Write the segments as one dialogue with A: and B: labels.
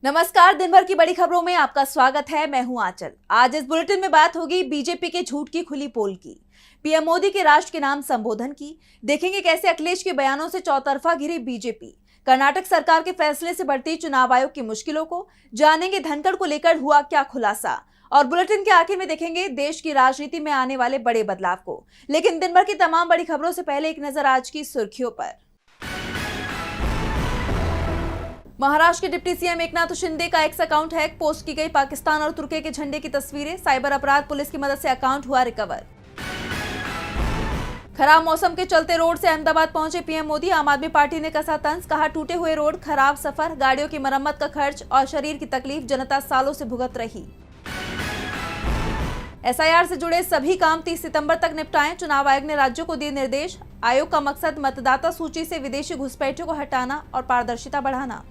A: नमस्कार, दिन भर की बड़ी खबरों में आपका स्वागत है। मैं हूं आंचल। आज इस बुलेटिन में बात होगी बीजेपी के झूठ की खुली पोल की, पीएम मोदी के राष्ट्र के नाम संबोधन की, देखेंगे कैसे अखिलेश के बयानों से चौतरफा घिरी बीजेपी, कर्नाटक सरकार के फैसले से बढ़ती चुनाव आयोग की मुश्किलों को, जानेंगे धनखड़ को लेकर हुआ क्या खुलासा, और बुलेटिन के आखिर में देखेंगे देश की राजनीति में आने वाले बड़े बदलाव को। लेकिन दिन भर की तमाम बड़ी खबरों से पहले एक नजर आज की सुर्खियों पर। महाराष्ट्र के डिप्टी सीएम एकनाथ शिंदे का एक्स अकाउंट हैक, पोस्ट की गई पाकिस्तान और तुर्की के झंडे की तस्वीरें, साइबर अपराध पुलिस की मदद से अकाउंट हुआ रिकवर। खराब मौसम के चलते रोड से अहमदाबाद पहुंचे पीएम मोदी, आम आदमी पार्टी ने कसा तंज, कहा टूटे हुए रोड, खराब सफर, गाड़ियों की मरम्मत का खर्च और शरीर की तकलीफ जनता सालों से भुगत रही। एसआईआर से जुड़े सभी काम 30 सितंबर तक निपटाएं, चुनाव आयोग ने राज्यों को दिए निर्देश। आयोग का मकसद मतदाता सूची से विदेशी घुसपैठियों को हटाना और पारदर्शिता बढ़ाना।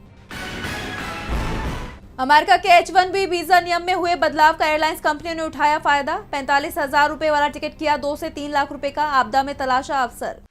A: अमेरिका के H-1B वीजा नियम में हुए बदलाव का एयरलाइंस कंपनियों ने उठाया फायदा, 45,000 रुपए वाला टिकट किया 2 से 3 लाख रुपए का, आपदा में तलाशा अवसर।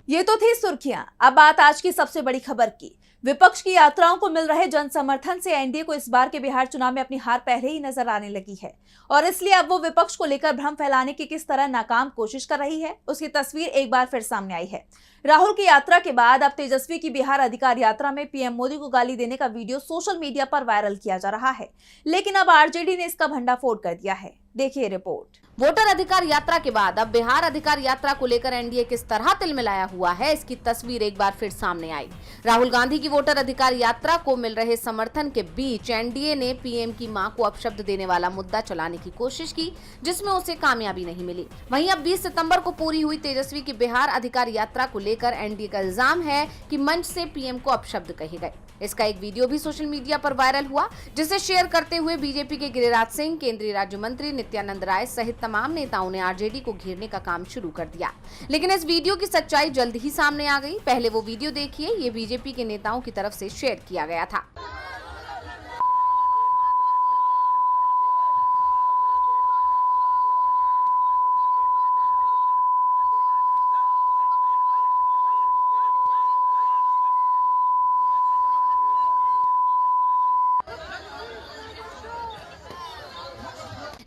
A: ये तो थी सुर्खियां। अब बात आज की सबसे बड़ी खबर की। विपक्ष की यात्राओं को मिल रहे जन समर्थन से एनडीए को इस बार के बिहार चुनाव में अपनी हार पहले ही नजर आने लगी है, और इसलिए अब वो विपक्ष को लेकर भ्रम फैलाने की किस तरह नाकाम कोशिश कर रही है, उसकी तस्वीर एक बार फिर सामने आई है। राहुल की यात्रा के बाद अब तेजस्वी की बिहार अधिकार यात्रा में पीएम मोदी को गाली देने का वीडियो सोशल मीडिया पर वायरल किया जा रहा है, लेकिन अब आरजेडी ने इसका भंडाफोड़ कर दिया है। देखिए रिपोर्ट।
B: वोटर अधिकार यात्रा के बाद अब बिहार अधिकार यात्रा को लेकर एनडीए किस तरह तिलमिलाया हुआ है, इसकी तस्वीर एक बार फिर सामने आई। राहुल गांधी की वोटर अधिकार यात्रा को मिल रहे समर्थन के बीच एनडीए ने पीएम की मां को अपशब्द देने वाला मुद्दा चलाने की कोशिश की, जिसमें उसे कामयाबी नहीं मिली। वहीं अब 20 सितंबर को पूरी हुई तेजस्वी की बिहार अधिकार यात्रा को लेकर एनडीए का इल्जाम है कि मंच से पीएम को अपशब्द कहे गए। इसका एक वीडियो भी सोशल मीडिया पर वायरल हुआ, जिसे शेयर करते हुए बीजेपी के गिरिराज सिंह, केंद्रीय राज्य मंत्री नित्यानंद राय सहित तमाम नेताओं ने आरजेडी को घेरने का काम शुरू कर दिया। लेकिन इस वीडियो की सच्चाई जल्द ही सामने आ गई। पहले वो वीडियो देखिए, ये बीजेपी के नेताओं की तरफ से शेयर किया गया था।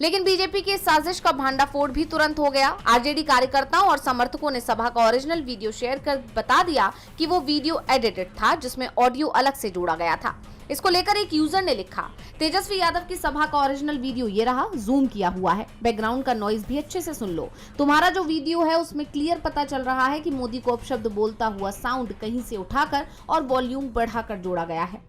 B: लेकिन बीजेपी की इस साजिश का भांडाफोड़ भी तुरंत हो गया। आरजेडी कार्यकर्ताओं और समर्थकों ने सभा का ओरिजिनल वीडियो शेयर कर बता दिया कि वो वीडियो एडिटेड था, जिसमें ऑडियो अलग से जोड़ा गया था। इसको लेकर एक यूजर ने लिखा, तेजस्वी यादव की सभा का ओरिजिनल वीडियो ये रहा, जूम किया हुआ है, बैकग्राउंड का नॉइज भी अच्छे से सुन लो। तुम्हारा जो वीडियो है उसमें क्लियर पता चल रहा है कि मोदी को अपशब्द बोलता हुआ साउंड कहीं से उठाकर और वॉल्यूम बढ़ाकर जोड़ा गया है।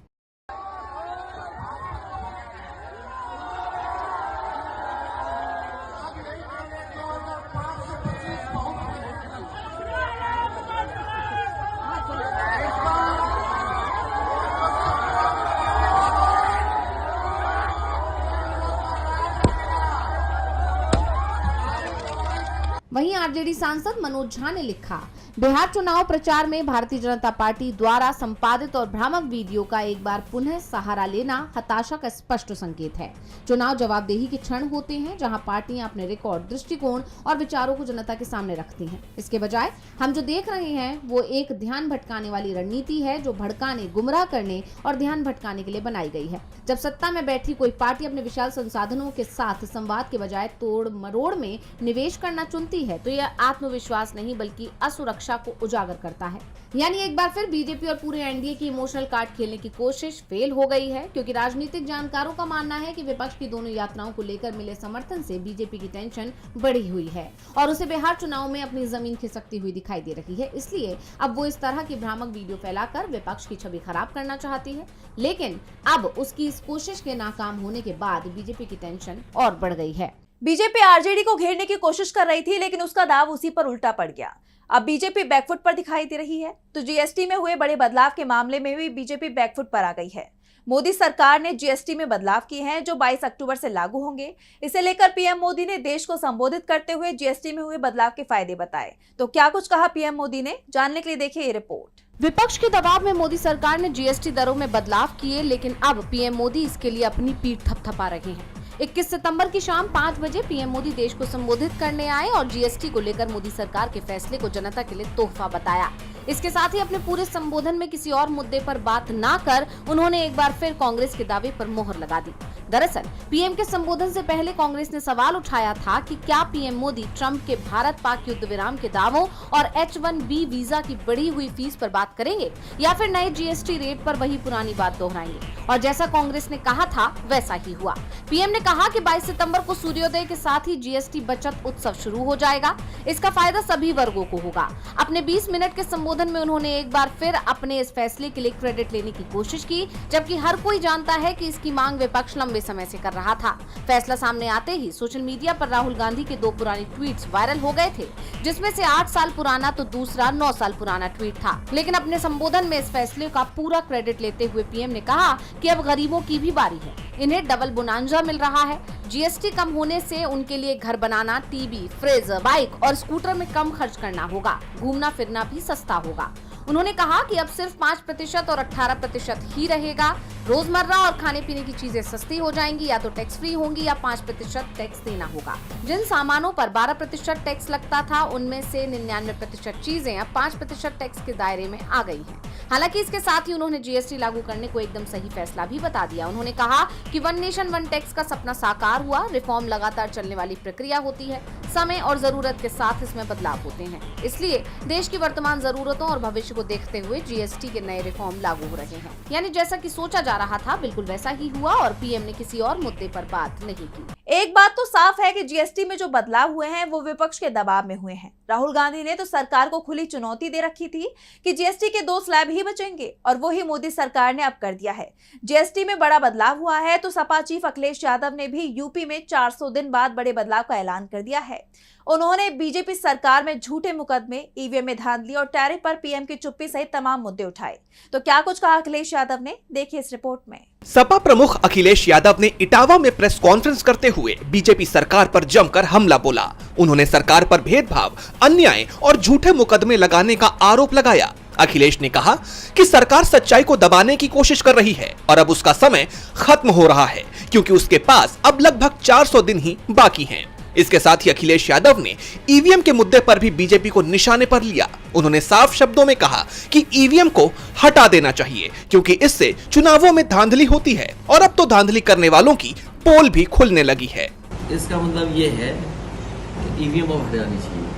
B: वहीं आरजेडी सांसद मनोज झा ने लिखा, बिहार चुनाव प्रचार में भारतीय जनता पार्टी द्वारा संपादित और भ्रामक वीडियो का एक बार पुनः सहारा लेना हताशा का स्पष्ट संकेत है। चुनाव जवाबदेही के क्षण होते हैं, जहां पार्टियां अपने रिकॉर्ड, दृष्टिकोण और विचारों को जनता के सामने रखती हैं। इसके बजाय हम जो देख रहे हैं वो एक ध्यान भटकाने वाली रणनीति है, जो भड़काने, गुमराह करने और ध्यान भटकाने के लिए बनाई गई है। जब सत्ता में बैठी कोई पार्टी अपने विशाल संसाधनों के साथ संवाद के बजाय तोड़ मरोड़ में निवेश करना चुनती है, तो यह आत्मविश्वास नहीं बल्कि असुरक्षा को उजागर करता है। यानी एक बार फिर बीजेपी और पूरे एनडीए की इमोशनल कार्ड खेलने की कोशिश फेल हो गई है, क्योंकि राजनीतिक जानकारों का मानना है कि विपक्ष की दोनों यात्राओं को लेकर मिले समर्थन से बीजेपी की टेंशन बढ़ी हुई है और उसे बिहार चुनाव में अपनी जमीन खिसकती हुई दिखाई दे रही है। इसलिए अब वो इस तरह की भ्रामक वीडियो फैलाकर विपक्ष की छवि खराब करना चाहती है। लेकिन अब उसकी इस कोशिश के नाकाम होने के बाद बीजेपी की टेंशन और बढ़ गई है।
A: बीजेपी आरजेडी को घेरने की कोशिश कर रही थी, लेकिन उसका दाव उसी पर उल्टा पड़ गया। अब बीजेपी बैकफुट पर दिखाई दे रही है, तो जीएसटी में हुए बड़े बदलाव के मामले में भी बीजेपी बैकफुट पर आ गई है। मोदी सरकार ने जीएसटी में बदलाव किए हैं, जो 22 अक्टूबर से लागू होंगे। इसे लेकर पीएम मोदी ने देश को संबोधित करते हुए जीएसटी में हुए बदलाव के फायदे बताए। तो क्या कुछ कहा पीएम मोदी ने, जानने के लिए देखिए ये रिपोर्ट।
B: विपक्ष के दबाव में मोदी सरकार ने जीएसटी दरों में बदलाव किए, लेकिन अब पीएम मोदी इसके लिए अपनी पीठ थपथपा रहे हैं। 21 सितंबर की शाम 5 बजे पीएम मोदी देश को संबोधित करने आए और जीएसटी को लेकर मोदी सरकार के फैसले को जनता के लिए तोहफा बताया। इसके साथ ही अपने पूरे संबोधन में किसी और मुद्दे पर बात ना कर उन्होंने एक बार फिर कांग्रेस के दावे पर मोहर लगा दी। दरअसल पीएम के संबोधन से पहले कांग्रेस ने सवाल उठाया था कि क्या पीएम मोदी ट्रंप के भारत पाक युद्ध विराम के दावों और H-1B वीजा की बढ़ी हुई फीस पर बात करेंगे या फिर नए जीएसटी रेट पर वही पुरानी बात दोहराएंगे। और जैसा कांग्रेस ने कहा था वैसा ही हुआ। पीएम ने कहा कि 22 सितंबर को सूर्योदय के साथ ही जीएसटी बचत उत्सव शुरू हो जाएगा। इसका फायदा सभी वर्गों को होगा। अपने 20 मिनट के संबोधन में उन्होंने एक बार फिर अपने इस फैसले के लिए क्रेडिट लेने की कोशिश की, जबकि हर कोई जानता है कि इसकी मांग विपक्ष लंबे समय से कर रहा था। फैसला सामने आते ही सोशल मीडिया पर राहुल गांधी के 2 पुराने ट्वीट्स वायरल हो गए थे, जिसमें से 8 साल पुराना तो दूसरा 9 साल पुराना ट्वीट था। लेकिन अपने संबोधन में इस फैसले का पूरा क्रेडिट लेते हुए पीएम ने कहा कि अब गरीबों की भी बारी है, इन्हें डबल बोनांजा मिल रहा है। जीएसटी कम होने से उनके लिए घर बनाना, टीवी, फ्रिज, बाइक और स्कूटर में कम खर्च करना होगा, घूमना फिरना भी सस्ता होगा। उन्होंने कहा कि अब सिर्फ 5% और 18% ही रहेगा। रोजमर्रा और खाने पीने की चीजें सस्ती हो जाएंगी, या तो टैक्स फ्री होंगी या 5% टैक्स देना होगा। जिन सामानों पर 12% टैक्स लगता था, उनमें से 99% चीजें अब 5% टैक्स के दायरे में आ गई हैं। हालांकि इसके साथ ही उन्होंने जीएसटी लागू करने को एकदम सही फैसला भी बता दिया। उन्होंने कहा कि वन नेशन वन टैक्स का सपना साकार हुआ। रिफॉर्म लगातार चलने वाली प्रक्रिया होती है, समय और जरूरत के साथ इसमें बदलाव होते हैं। इसलिए देश की वर्तमान जरूरतों और भविष्य को देखते हुए जीएसटी के नए रिफॉर्म लागू हो रहे हैं। यानी जैसा कि सोचा जा रहा था बिल्कुल वैसा ही हुआ और पीएम ने किसी और मुद्दे पर बात नहीं की।
A: एक बात तो साफ है कि जीएसटी में जो बदलाव हुए हैं वो विपक्ष के दबाव में हुए हैं। राहुल गांधी ने तो सरकार को खुली चुनौती दे रखी थी कि जीएसटी के 2 स्लैब ही बचेंगे, और वो ही मोदी सरकार ने अब कर दिया है। जीएसटी में बड़ा बदलाव हुआ है तो सपा चीफ अखिलेश यादव ने भी यूपी में 400 दिन बाद बड़े बदलाव का ऐलान कर दिया है। उन्होंने बीजेपी सरकार में झूठे मुकदमे, ईवीएम में धांधली और टैरिफ पर पीएम की चुप्पी सहित तमाम मुद्दे उठाए। तो क्या कुछ कहा अखिलेश यादव ने, देखिए इस रिपोर्ट में।
C: सपा प्रमुख अखिलेश यादव ने इटावा में प्रेस कॉन्फ्रेंस करते हुए बीजेपी सरकार पर जमकर हमला बोला। उन्होंने सरकार पर भेदभाव, अन्याय और झूठे मुकदमे लगाने का आरोप लगाया। अखिलेश ने कहा कि सरकार सच्चाई को दबाने की कोशिश कर रही है और अब उसका समय खत्म हो रहा है, क्योंकि उसके पास अब लगभग 400 दिन ही बाकी हैं। इसके साथ ही अखिलेश यादव ने ईवीएम के मुद्दे पर भी बीजेपी को निशाने पर लिया। उन्होंने साफ शब्दों में कहा कि ईवीएम को हटा देना चाहिए, क्योंकि इससे चुनावों में धांधली होती है और अब तो धांधली करने वालों की पोल भी खुलने लगी है।
D: इसका मतलब ये है कि ईवीएम अब हट जानी चाहिए।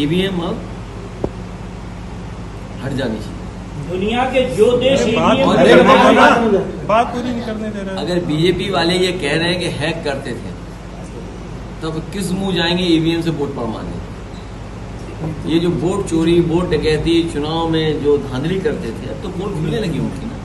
D: ईवीएम अब हट जानी चाहिए।
E: दुनिया के जो देश
F: बात पूरी नहीं करने दे रहे।
D: अगर बीजेपी वाले ये कह रहे हैं कि हैक करते थे, तब किस मुंह जाएंगे ईवीएम से वोट पड़वाने? ये जो वोट चोरी, वोट डकैती, चुनाव में जो धांधली करते थे, अब तो पोल खुलने लगी उनकी ना।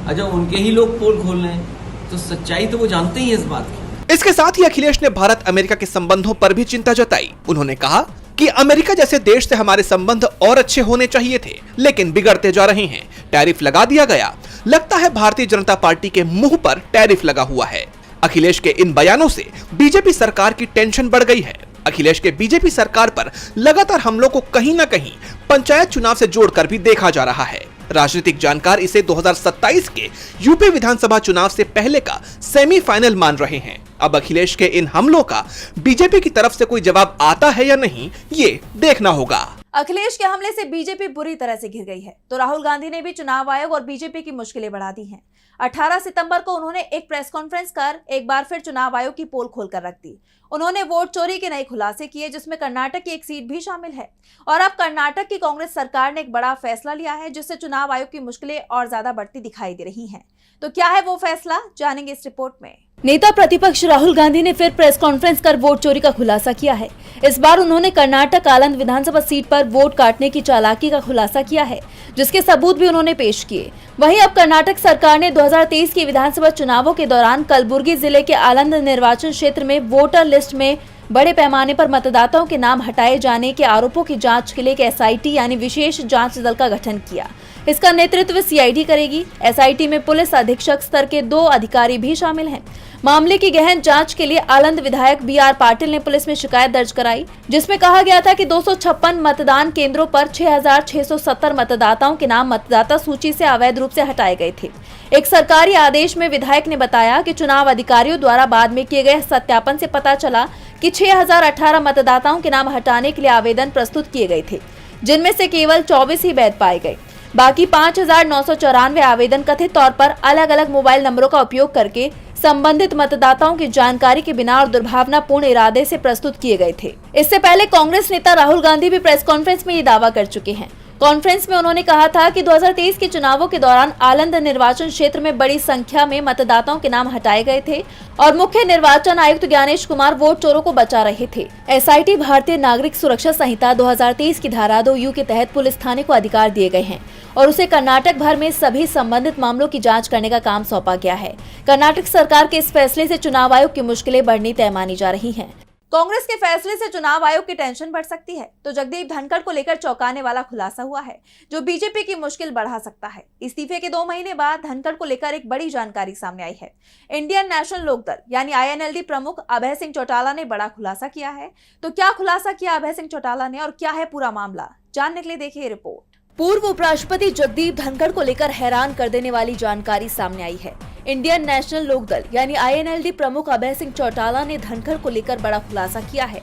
D: अच्छा, उनके ही लोग पोल खोल रहे हैं, तो सच्चाई तो वो जानते ही है इस बात की।
C: इसके साथ ही अखिलेश ने भारत अमेरिका के संबंधों पर भी चिंता जताई। उन्होंने कहा कि अमेरिका जैसे देश से हमारे संबंध और अच्छे होने चाहिए थे, लेकिन बिगड़ते जा रहे हैं। टैरिफ लगा दिया गया। लगता है भारतीय जनता पार्टी के मुंह पर टैरिफ लगा हुआ है। अखिलेश के इन बयानों से बीजेपी सरकार की टेंशन बढ़ गई है। अखिलेश के बीजेपी सरकार पर लगातार हमलों को कहीं न कहीं पंचायत चुनाव से जोड़कर भी देखा जा रहा है। राजनीतिक जानकार इसे 2027 के यूपी विधानसभा चुनाव से पहले का सेमीफाइनल मान रहे हैं। अब अखिलेश के इन हमलों का बीजेपी की तरफ से कोई जवाब आता है या नहीं, ये देखना होगा।
A: अखिलेश के हमले से बीजेपी बुरी तरह से घिर गई है, तो राहुल गांधी ने भी चुनाव आयोग और बीजेपी की मुश्किलें बढ़ा दी हैं। 18 सितंबर को उन्होंने एक प्रेस कॉन्फ्रेंस कर एक बार फिर चुनाव आयोग की पोल खोलकर रख दी। उन्होंने वोट चोरी के नए खुलासे किए, जिसमें कर्नाटक की एक सीट भी शामिल है। और अब कर्नाटक की कांग्रेस सरकार ने एक बड़ा फैसला लिया है, जिससे चुनाव आयोग की मुश्किलें और ज्यादा बढ़ती दिखाई दे रही हैं। तो क्या है वो फैसला, जानेंगे इस रिपोर्ट में। नेता प्रतिपक्ष राहुल गांधी ने फिर प्रेस कॉन्फ्रेंस कर वोट चोरी का खुलासा किया है। इस बार उन्होंने कर्नाटक आलंद विधानसभा सीट पर वोट काटने की चालाकी का खुलासा किया है, जिसके सबूत भी उन्होंने पेश किए। वहीं अब कर्नाटक सरकार ने 2023 के विधानसभा चुनावों के दौरान कलबुर्गी जिले के आलंद निर्वाचन क्षेत्र में वोटर लिस्ट में बड़े पैमाने पर मतदाताओं के नाम हटाए जाने के आरोपों की जांच के लिए एक एसआईटी यानी विशेष जांच दल का गठन किया। इसका नेतृत्व सीआईडी करेगी। एसआईटी में पुलिस अधीक्षक स्तर के 2 अधिकारी भी शामिल हैं। मामले की गहन जांच के लिए आलंद विधायक बीआर पाटिल ने पुलिस में शिकायत दर्ज कराई, जिसमें कहा गया था कि 256 मतदान केंद्रों पर 6670 मतदाताओं के नाम मतदाता सूची से अवैध रूप से हटाए गए थे। एक सरकारी आदेश में विधायक ने बताया कि चुनाव अधिकारियों द्वारा बाद में किए गए सत्यापन से पता चला कि 6018 मतदाताओं के नाम हटाने के लिए आवेदन प्रस्तुत किए गए थे। जिनमें से केवल 24 ही वैध पाए गए। बाकी 5,994 आवेदन कथित तौर पर अलग अलग मोबाइल नंबरों का उपयोग करके संबंधित मतदाताओं की जानकारी के बिना और दुर्भावनापूर्ण इरादे से प्रस्तुत किए गए थे। इससे पहले कांग्रेस नेता राहुल गांधी भी प्रेस कॉन्फ्रेंस में ये दावा कर चुके हैं। कॉन्फ्रेंस में उन्होंने कहा था कि 2023 के चुनावों के दौरान आलंद निर्वाचन क्षेत्र में बड़ी संख्या में मतदाताओं के नाम हटाए गए थे और मुख्य निर्वाचन आयुक्त ज्ञानेश कुमार वोट चोरों को बचा रहे थे। एसआईटी भारतीय नागरिक सुरक्षा संहिता 2023 की धारा 2U के तहत पुलिस थाने को अधिकार दिए गए हैं और उसे कर्नाटक भर में सभी संबंधित मामलों की जांच करने का काम सौंपा गया है। कर्नाटक सरकार के इस फैसले से चुनाव आयोग की मुश्किलें बढ़नी तय मानी जा रही हैं। कांग्रेस के फैसले से चुनाव आयोग की टेंशन बढ़ सकती है तो जगदीप धनखड़ को लेकर चौंकाने वाला खुलासा हुआ है जो बीजेपी की मुश्किल बढ़ा सकता है। इस्तीफे के 2 महीने बाद धनखड़ को लेकर एक बड़ी जानकारी सामने आई है। इंडियन नेशनल लोकदल यानी INLD प्रमुख अभय सिंह चौटाला ने बड़ा खुलासा किया है। तो क्या खुलासा किया अभय सिंह चौटाला ने और क्या है पूरा मामला, जानने के लिए देखिए रिपोर्ट। पूर्व उपराष्ट्रपति जगदीप धनखड़ को लेकर हैरान कर देने वाली जानकारी सामने आई है। इंडियन नेशनल लोकदल यानी INLD प्रमुख अभय सिंह चौटाला ने धनखड़ को लेकर बड़ा खुलासा किया है।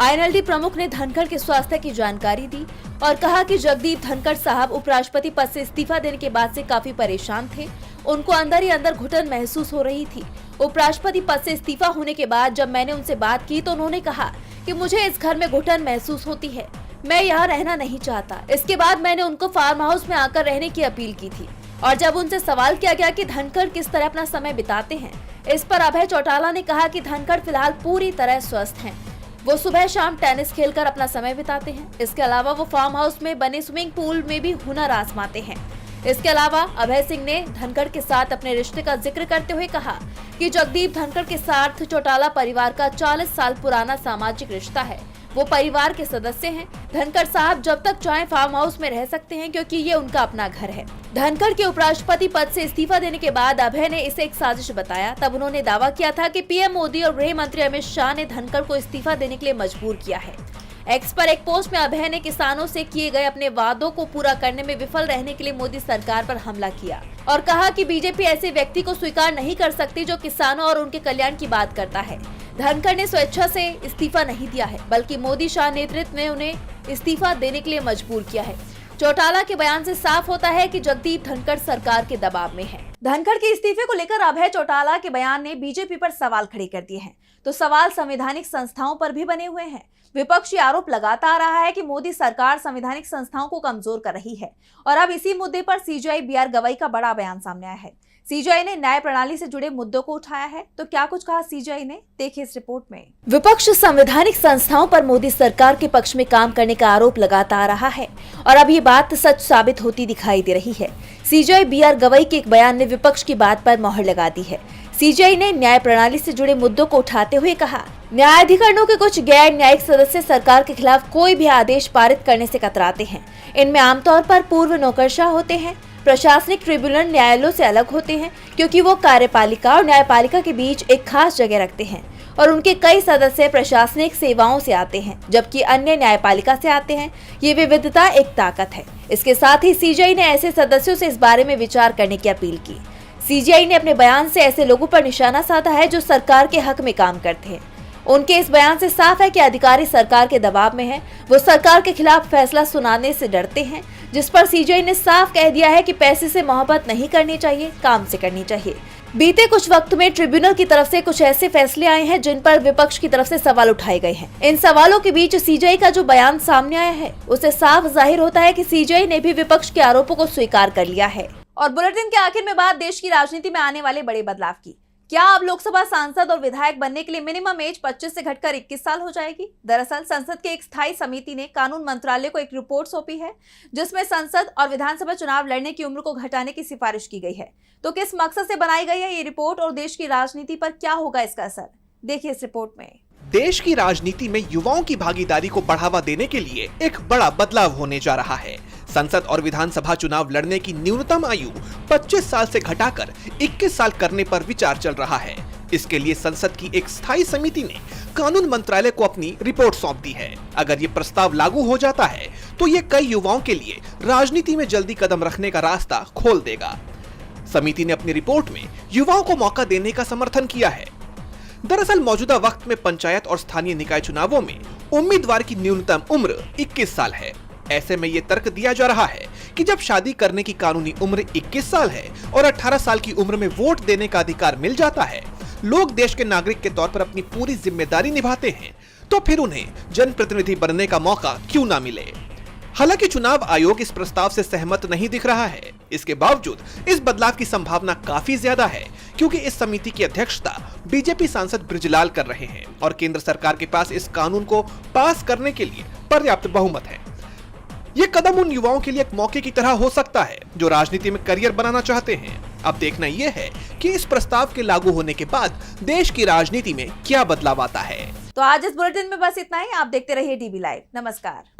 A: INLD प्रमुख ने धनखड़ के स्वास्थ्य की जानकारी दी और कहा कि जगदीप धनखड़ साहब उपराष्ट्रपति पद से इस्तीफा देने के बाद से काफी परेशान थे। उनको अंदर ही अंदर घुटन महसूस हो रही थी। उपराष्ट्रपति पद से इस्तीफा होने के बाद जब मैंने उनसे बात की तो उन्होंने कहा कि मुझे इस घर में घुटन महसूस होती है, मैं यहाँ रहना नहीं चाहता। इसके बाद मैंने उनको फार्म हाउस में आकर रहने की अपील की थी और जब उनसे सवाल किया गया कि धनखड़ किस तरह अपना समय बिताते हैं, इस पर अभय चौटाला ने कहा कि धनखड़ फिलहाल पूरी तरह स्वस्थ हैं। वो सुबह शाम टेनिस खेलकर अपना समय बिताते हैं। इसके अलावा वो फार्म हाउस में बने स्विमिंग पूल में भी हुनर आजमाते हैं। इसके अलावा अभय सिंह ने धनखड़ के साथ अपने रिश्ते का जिक्र करते हुए कहा कि जगदीप धनखड़ के साथ चौटाला परिवार का 40 साल पुराना सामाजिक रिश्ता है। वो परिवार के सदस्य हैं। धनखड़ साहब जब तक चाहे फार्म हाउस में रह सकते हैं क्योंकि ये उनका अपना घर है। धनखड़ के उपराष्ट्रपति पद से इस्तीफा देने के बाद अभय ने इसे एक साजिश बताया। तब उन्होंने दावा किया था कि पीएम मोदी और गृह मंत्री अमित शाह ने धनखड़ को इस्तीफा देने के लिए मजबूर किया है। एक्स पर एक पोस्ट में अभय ने किसानों से किए गए अपने वादों को पूरा करने में विफल रहने के लिए मोदी सरकार पर हमला किया और कहा कि बीजेपी ऐसे व्यक्ति को स्वीकार नहीं कर सकती जो किसानों और उनके कल्याण की बात करता है। धनखड़ ने स्वेच्छा से इस्तीफा नहीं दिया है बल्कि मोदी शाह नेतृत्व ने उन्हें इस्तीफा देने के लिए मजबूर किया है। चौटाला के बयान से साफ होता है कि जगदीप धनखड़ सरकार के दबाव में है। धनखड़ के इस्तीफे को लेकर अभय चौटाला के बयान ने बीजेपी पर सवाल खड़े कर दिए हैं। तो सवाल संवैधानिक संस्थाओं पर भी बने हुए हैं। विपक्षी आरोप लगाता आ रहा है कि मोदी सरकार संवैधानिक संस्थाओं को कमजोर कर रही है और अब इसी मुद्दे पर CJI BR गवई का बड़ा बयान सामने आया है। CJI ने न्याय प्रणाली से जुड़े मुद्दों को उठाया है। तो क्या कुछ कहा CJI ने, देखिए इस रिपोर्ट में। विपक्ष संवैधानिक संस्थाओं पर मोदी सरकार के पक्ष में काम करने का आरोप लगाता आ रहा है और अब ये बात सच साबित होती दिखाई दे रही है। CJI BR गवई के एक बयान ने विपक्ष की बात पर मोहर लगा दी है। CJI ने न्याय प्रणाली से जुड़े मुद्दों को उठाते हुए कहा, न्यायाधिकरणों के कुछ गैर न्यायिक सदस्य सरकार के खिलाफ कोई भी आदेश पारित करने से कतराते हैं। इनमें आमतौर पर पूर्व नौकरशाह होते हैं। प्रशासनिक ट्रिब्यूनल न्यायालयों से अलग होते हैं क्योंकि वो कार्यपालिका और न्यायपालिका के बीच एक खास जगह रखते हैं और उनके कई सदस्य प्रशासनिक सेवाओं से आते हैं जबकि अन्य न्यायपालिका से आते हैं। ये विविधता एक ताकत है। इसके साथ ही CJI ने ऐसे सदस्यों से इस बारे में विचार करने की अपील की। CJI ने अपने बयान से ऐसे लोगों पर निशाना साधा है जो सरकार के हक में काम करते हैं। उनके इस बयान से साफ है कि अधिकारी सरकार के दबाव में हैं। वो सरकार के खिलाफ फैसला सुनाने से डरते हैं, जिस पर CJI ने साफ कह दिया है कि पैसे से मोहब्बत नहीं करनी चाहिए, काम से करनी चाहिए। बीते कुछ वक्त में ट्रिब्यूनल की तरफ से कुछ ऐसे फैसले आए हैं जिन पर विपक्ष की तरफ से सवाल उठाए गए हैं। इन सवालों के बीच CJI का जो बयान सामने आया है उससे साफ जाहिर होता है कि CJI ने भी विपक्ष के आरोपों को स्वीकार कर लिया है। और बुलेटिन के आखिर में बात देश की राजनीति में आने वाले बड़े बदलाव की। क्या अब लोकसभा सांसद और विधायक बनने के लिए मिनिमम एज 25 से घटकर 21 साल हो जाएगी? दरअसल संसद के एक स्थायी समिति ने कानून मंत्रालय को एक रिपोर्ट सौंपी है जिसमें संसद और विधानसभा चुनाव लड़ने की उम्र को घटाने की सिफारिश की गई है। तो किस मकसद से बनाई गई है ये रिपोर्ट और देश की राजनीति पर क्या होगा इसका असर, देखिए इस रिपोर्ट में।
C: देश की राजनीति में युवाओं की भागीदारी को बढ़ावा देने के लिए एक बड़ा बदलाव होने जा रहा है। संसद और विधानसभा चुनाव लड़ने की न्यूनतम आयु 25 साल से घटाकर 21 साल करने पर विचार चल रहा है। इसके लिए संसद की एक स्थायी समिति ने कानून मंत्रालय को अपनी रिपोर्ट सौंप दी है। अगर ये प्रस्ताव लागू हो जाता है तो ये कई युवाओं के लिए राजनीति में जल्दी कदम रखने का रास्ता खोल देगा। समिति ने अपनी रिपोर्ट में युवाओं को मौका देने का समर्थन किया है। दरअसल मौजूदा वक्त में पंचायत और स्थानीय निकाय चुनावों में उम्मीदवार की न्यूनतम उम्र 21 साल है। ऐसे में ये तर्क दिया जा रहा है कि जब शादी करने की कानूनी उम्र 21 साल है और 18 साल की उम्र में वोट देने का अधिकार मिल जाता है, लोग देश के नागरिक के तौर पर अपनी पूरी जिम्मेदारी निभाते हैं, तो फिर उन्हें जनप्रतिनिधि बनने का मौका क्यों ना मिले। हालांकि चुनाव आयोग इस प्रस्ताव से सहमत नहीं दिख रहा है। इसके बावजूद इस बदलाव की संभावना काफी ज्यादा है, क्योंकि इस समिति की अध्यक्षता बीजेपी सांसद बृजलाल कर रहे हैं और केंद्र सरकार के पास इस कानून को पास करने के लिए पर्याप्त बहुमत है। ये कदम उन युवाओं के लिए एक मौके की तरह हो सकता है जो राजनीति में करियर बनाना चाहते हैं। अब देखना यह है कि इस प्रस्ताव के लागू होने के बाद देश की राजनीति में क्या बदलाव आता है।
A: तो आज इस बुलेटिन में बस इतना ही। आप देखते रहिए डीबी लाइव। नमस्कार।